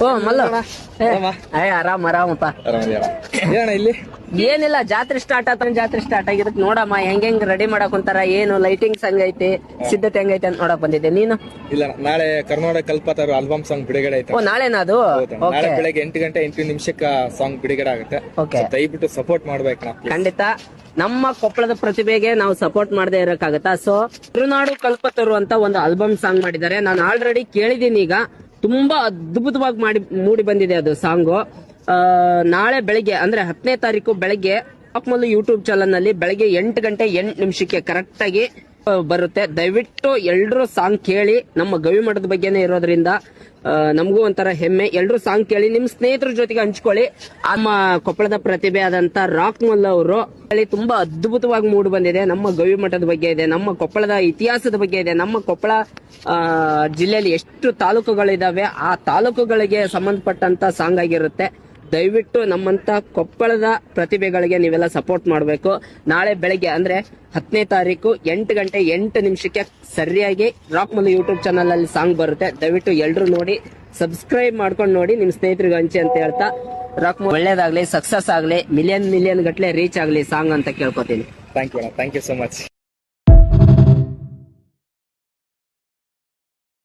ಓ ಮಲ್ಲ ಆರಾಮ? ಆರಾಮ್ ಆರಾಮಪ್ಪ. ಏನಣ್ಣ ಇಲ್ಲಿ ಏನಿಲ್ಲ, ಜಾತ್ರೆ ಸ್ಟಾರ್ಟ್ ಆಗಿದಕ್ ನೋಡಮ್ಮ ಹೆಂಗ್ ರೆಡಿ ಮಾಡಕ್ ಕುಂತಾರ, ಏನು ಲೈಟಿಂಗ್ಸ್ ಹಂಗೈತಿ, ಸಿದ್ಧತೆ ಹೆಂಗೈತಿ ಅಂತ ನೋಡಕ್ ಬಂದಿದ್ದೆ. ನೀನು? ಇಲ್ಲ, ನಾಳೆ ಕರ್ನಾಟಕ ಕಲ್ಪತರು ಆಲ್ಬಮ್ ಸಾಂಗ್ ಬಿಡುಗಡೆ ಐತೆ. ಓ ನಾಳೆನಾ ಅದು? ನಾಳೆ ಬೆಳಗ್ಗೆ 8 ಗಂಟೆ 8 ನಿಮಿಷಕ್ಕೆ ಸಾಂಗ್ ಬಿಡುಗಡೆ ಆಗುತ್ತೆ. Okay. ದಯವಿಟ್ಟು ಸಪೋರ್ಟ್ ಮಾಡ್ಬೇಕಣ್ಣ. ಖಂಡಿತ ನಮ್ಮ ಕೊಪ್ಪಳದ ಪ್ರತಿಭೆಗೆ ನಾವು ಸಪೋರ್ಟ್ ಮಾಡದೇ ಇರಕ್ಕಾಗತ್ತಾ? ಸೊ ಕರುನಾಡು ಕಲ್ಪತರು ಅಂತ ಒಂದು ಆಲ್ಬಮ್ ಸಾಂಗ್ ಮಾಡಿದ್ದಾರೆ. ನಾನು ಆಲ್ರೆಡಿ ಕೇಳಿದೀನಿ. ಈಗ ತುಂಬಾ ಅದ್ಭುತವಾಗಿ ಮೂಡಿ ಬಂದಿದೆ ಅದು ಸಾಂಗು. ನಾಳೆ ಬೆಳಿಗ್ಗೆ ಅಂದ್ರೆ 10ನೇ ತಾರೀಕು ಬೆಳಗ್ಗೆ ಮೊದಲು ಯೂಟ್ಯೂಬ್ ಚಾನಲ್ ನಲ್ಲಿ ಬೆಳಗ್ಗೆ 8 ಗಂಟೆ 8 ನಿಮಿಷಕ್ಕೆ ಕರೆಕ್ಟ್ ಆಗಿ ಬರುತ್ತೆ. ದಯವಿಟ್ಟು ಎಲ್ರು ಸಾಂಗ್ ಕೇಳಿ. ನಮ್ಮ ಗವಿಮಠದ ಬಗ್ಗೆನೇ ಇರೋದ್ರಿಂದ ನಮಗೂ ಒಂಥರ ಹೆಮ್ಮೆ. ಎಲ್ರು ಸಾಂಗ್ ಕೇಳಿ, ನಿಮ್ ಸ್ನೇಹಿತರ ಜೊತೆಗೆ ಹಂಚ್ಕೊಳ್ಳಿ. ನಮ್ಮ ಕೊಪ್ಪಳದ ಪ್ರತಿಭೆ ಆದಂತ ರಾಕ್ ಮಲ್ಲ ಅವರು ತುಂಬಾ ಅದ್ಭುತವಾಗಿ ಮೂಡಿ ಬಂದಿದೆ. ನಮ್ಮ ಗವಿಮಠದ ಬಗ್ಗೆ ಇದೆ, ನಮ್ಮ ಕೊಪ್ಪಳದ ಇತಿಹಾಸದ ಬಗ್ಗೆ ಇದೆ. ನಮ್ಮ ಕೊಪ್ಪಳ ಜಿಲ್ಲೆಯಲ್ಲಿ ಎಷ್ಟು ತಾಲೂಕುಗಳಿದಾವೆ, ಆ ತಾಲೂಕುಗಳಿಗೆ ಸಂಬಂಧಪಟ್ಟಂತ ಸಾಂಗ್ ಆಗಿರುತ್ತೆ. ದಯವಿಟ್ಟು ನಮ್ಮಂತ ಕೊಪ್ಪಳದ ಪ್ರತಿಭೆಗಳಿಗೆ ನೀವೆಲ್ಲ ಸಪೋರ್ಟ್ ಮಾಡಬೇಕು. ನಾಳೆ ಬೆಳಗ್ಗೆ ಅಂದ್ರೆ 10ನೇ ತಾರೀಕು 8 ಗಂಟೆ 8 ನಿಮಿಷಕ್ಕೆ ಸರಿಯಾಗಿ ರಾಕ್ ಮಲ್ಲ ಯೂಟ್ಯೂಬ್ ಚಾನಲ್ ಅಲ್ಲಿ ಸಾಂಗ್ ಬರುತ್ತೆ. ದಯವಿಟ್ಟು ಎಲ್ರು ನೋಡಿ, ಸಬ್ಸ್ಕ್ರೈಬ್ ಮಾಡ್ಕೊಂಡು ನೋಡಿ, ನಿಮ್ ಸ್ನೇಹಿತರಿಗೆ ಹಂಚಿ ಅಂತ ಹೇಳ್ತಾ, ರಾಕ್ ಮಲ್ಲ ಒಳ್ಳೇದಾಗ್ಲಿ, ಸಕ್ಸಸ್ ಆಗ್ಲಿ, ಮಿಲಿಯನ್ ಗಟ್ಲೆ ರೀಚ್ ಆಗ್ಲಿ ಸಾಂಗ್ ಅಂತ ಕೇಳ್ಕೊತೀನಿ. Thank you so much.